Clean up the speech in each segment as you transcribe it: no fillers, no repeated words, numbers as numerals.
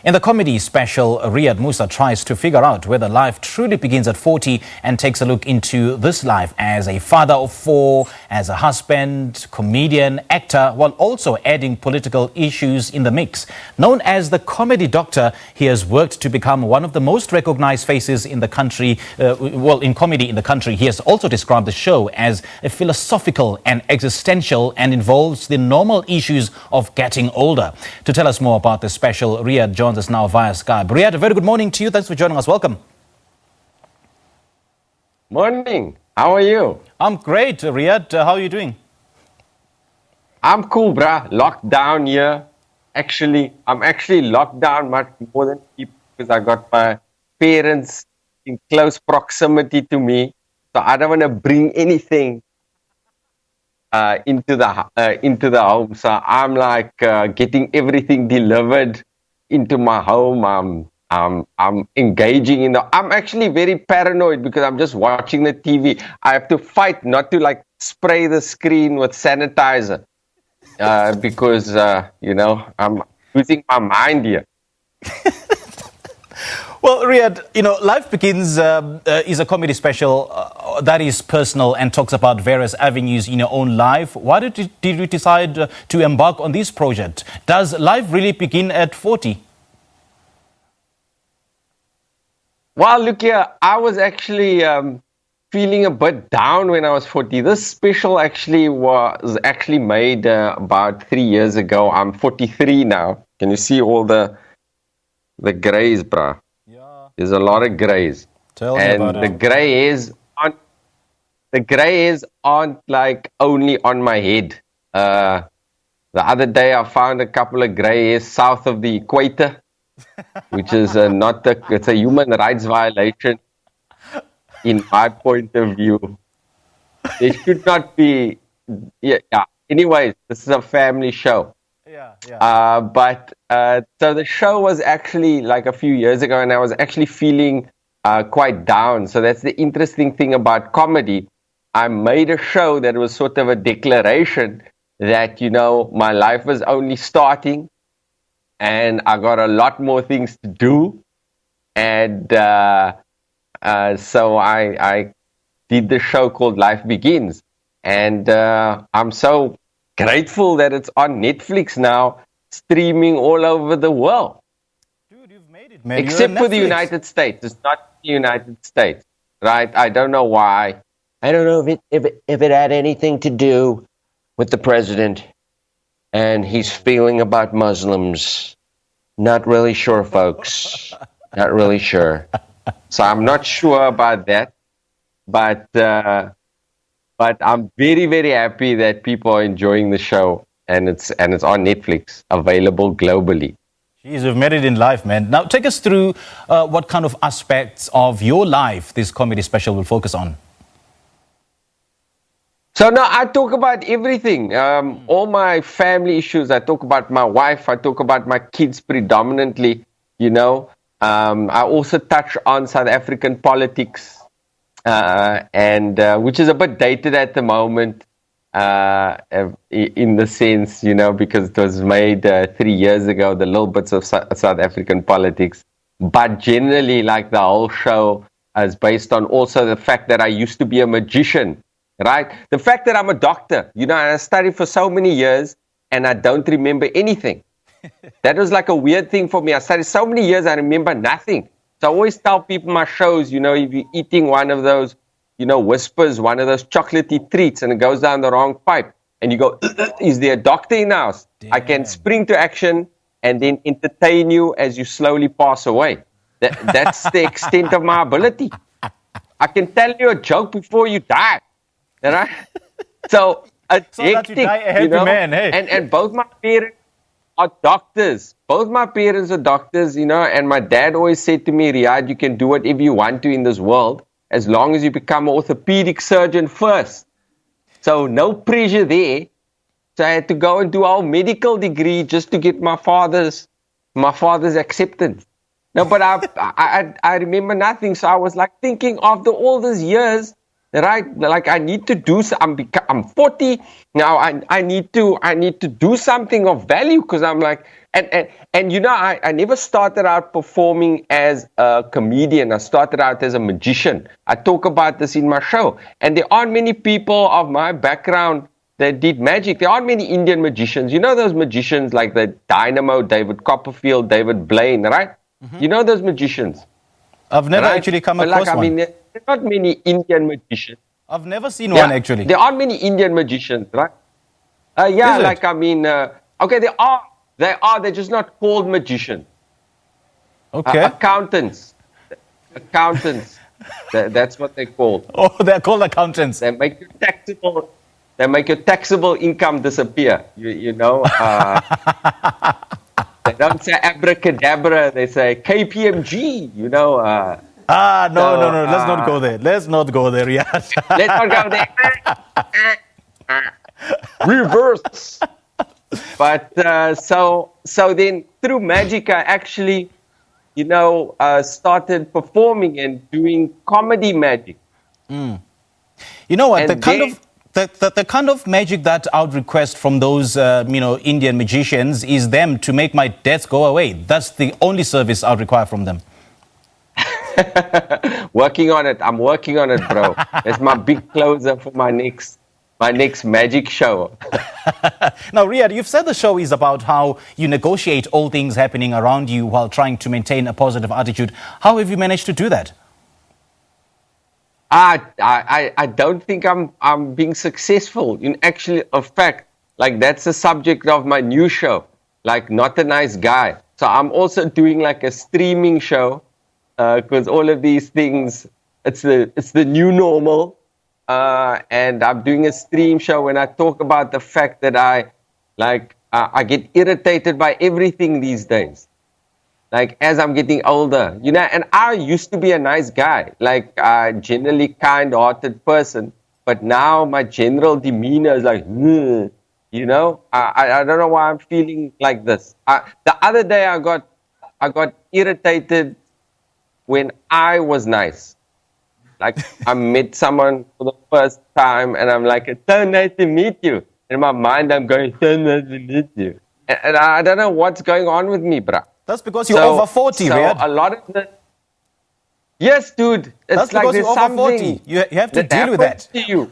In the comedy special, Riaad Moosa tries to figure out whether life truly begins at 40 and takes a look into this life as a father of four, as a husband, comedian, actor, while also adding political issues in the mix. Known as the comedy doctor, he has worked to become one of the most recognized faces in the country, in comedy in the country. He has also described the show as a philosophical and existential and involves the normal issues of getting older. To tell us more about the special, Riaad joins us now via Skype. Riaad, a very good morning to you. Thanks for joining us. Welcome. Morning. How are you? I'm great, Riaad. How are you doing? I'm cool, bruh. Locked down here. I'm actually locked down much more than people because I got my parents in close proximity to me. So I don't want to bring anything into the home. So I'm like getting everything delivered into my home. I'm engaging in I'm actually very paranoid because I'm just watching the TV. I have to fight not to like spray the screen with sanitizer because I'm losing my mind here. Well, Riaad, Life Begins is a comedy special that is personal and talks about various avenues in your own life. Why did you decide to embark on this project? Does life really begin at 40? Well, look here, I was actually feeling a bit down when I was 40. This special was made about 3 years ago. I'm 43 now. Can you see all the grays, bruh? Yeah. There's a lot of grays. Tell me about it. The grays aren't like only on my head. The other day I found a couple of gray hairs south of the equator, which is it's a human rights violation in my point of view. There should not be, yeah. Anyways, this is a family show. Yeah. So the show was actually like a few years ago and I was actually feeling quite down. So that's the interesting thing about comedy. I made a show that was sort of a declaration that, my life was only starting and I got a lot more things to do. And so I did the show called Life Begins. And I'm so grateful that it's on Netflix now, streaming all over the world. Dude, you've made it, man. Except for the United States. It's not the United States, right? I don't know why. I don't know if it had anything to do with the president and his feeling about Muslims. Not really sure, folks. Not really sure. So I'm not sure about that. But I'm very, very happy that people are enjoying the show and it's on Netflix, available globally. Jeez, you've made it in life, man. Now take us through what kind of aspects of your life this comedy special will focus on. So now I talk about everything, all my family issues. I talk about my wife. I talk about my kids predominantly, I also touch on South African politics, and which is a bit dated at the moment, in the sense, because it was made 3 years ago, the little bits of South African politics. But generally, like the whole show is based on also the fact that I used to be a magician. Right? The fact that I'm a doctor, I studied for so many years and I don't remember anything. That was like a weird thing for me. I studied so many years, I remember nothing. So I always tell people in my shows, if you're eating one of those, whispers, one of those chocolatey treats and it goes down the wrong pipe and you go, is there a doctor in the house? Damn. I can spring to action and then entertain you as you slowly pass away. That's the extent of my ability. I can tell you a joke before you die. Right? So that you die a happy man, hey. And both my parents are doctors. Both my parents are doctors, and my dad always said to me, Riaad, you can do whatever you want to in this world as long as you become an orthopedic surgeon first. So no pressure there. So I had to go and do our medical degree just to get my father's acceptance. No, but I remember nothing. So I was like thinking after all these years, right? Like I need to do. I'm 40 now. I need to do something of value because I'm like, and you know, I never started out performing as a comedian. I started out as a magician. I talk about this in my show, and there aren't many people of my background that did magic. There aren't many Indian magicians. You know those magicians like the Dynamo, David Copperfield, David Blaine, right? You know those magicians. I've never right? actually come But across like, I one. mean, there are not many Indian magicians. I've never seen one actually. There aren't many Indian magicians, right? Yeah, Is it? like I mean, okay, they're just not called magicians. Okay. Accountants. That's what they're called. Oh, they're called accountants. They make your taxable income disappear. You know, they don't say abracadabra, they say KPMG, you know. No. Let's not go there. Let's not go there, Riaad. Let's not go there. Reverse. But so then through magic, I actually, you know, started performing and doing comedy magic. You know what? The kind of magic that I would request from those, Indian magicians is them to make my debts go away. That's the only service I would require from them. Working on it. I'm working on it, bro. It's my big closer for my next magic show. Now, Riaad, you've said the show is about how you negotiate all things happening around you while trying to maintain a positive attitude. How have you managed to do that? I don't think I'm being successful in actually, of fact, like that's the subject of my new show, like Not a Nice Guy. So I'm also doing like a streaming show because all of these things, it's the new normal. And I'm doing a stream show when I talk about the fact that I get irritated by everything these days. Like as I'm getting older, you know, and I used to be a nice guy, like a generally kind-hearted person, but now my general demeanor is like, you know, I don't know why I'm feeling like this. The other day I got irritated when I was nice. Like I met someone for the first time and I'm like, it's so nice to meet you. In my mind, I'm going, so nice to meet you. And I don't know what's going on with me, bruh. That's because you're over 40, Riaad. So a lot of the... Yes, dude. That's like because you're over 40. You have to deal with that. To you.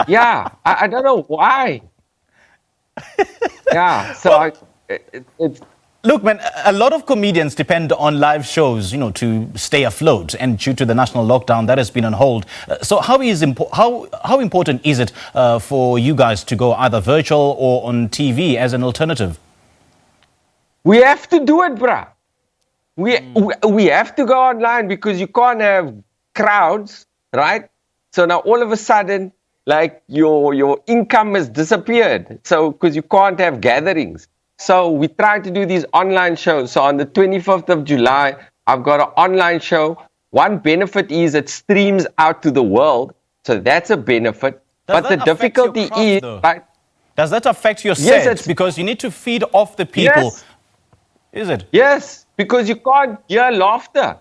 Yeah, I don't know why. Yeah, so it's... Look, man, a lot of comedians depend on live shows, you know, to stay afloat. And due to the national lockdown, that has been on hold. So how important is it for you guys to go either virtual or on TV as an alternative? We have to do it, bruh. We have to go online because you can't have crowds, right? So now all of a sudden, like your income has disappeared. So because you can't have gatherings. So we try to do these online shows. So on the 25th of July, I've got an online show. One benefit is it streams out to the world. So that's a benefit. But the difficulty is... Right? Does that affect your set? Because you need to feed off the people. Yes. Is it? Yes, because you can't hear laughter.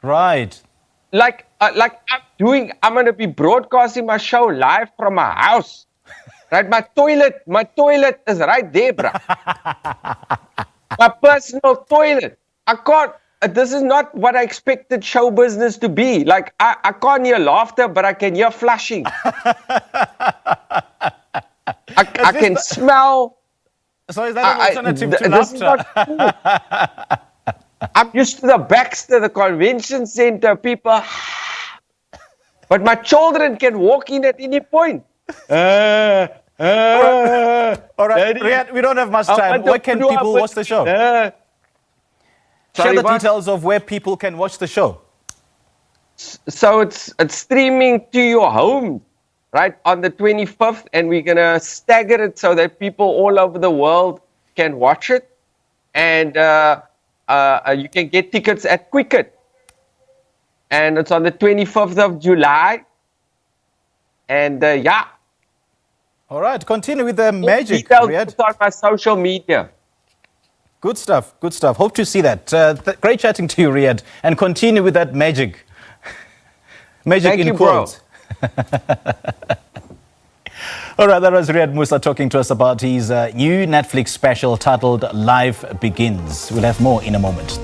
Right. Like I'm going to be broadcasting my show live from my house. Right, my toilet is right there, bruh. My personal toilet. I can't, this is not what I expected show business to be. Like, I can't hear laughter, but I can hear flushing. I can smell. So is that an alternative to laughter? I'm used to the Baxter, the convention center, people. But my children can walk in at any point. All right, Riaad, we don't have much time. Where can people watch the show? Share the details of where people can watch the show. So it's streaming to your home, right, on the 25th, and we're going to stagger it so that people all over the world can watch it. And you can get tickets at Quicket. And it's on the 25th of July. And yeah. All right, continue with the magic, Riaad. On my social media. Good stuff, good stuff. Hope to see that. Great chatting to you, Riaad. And continue with that magic. Magic in quotes. All right, that was Riaad Moosa talking to us about his new Netflix special titled Life Begins. We'll have more in a moment.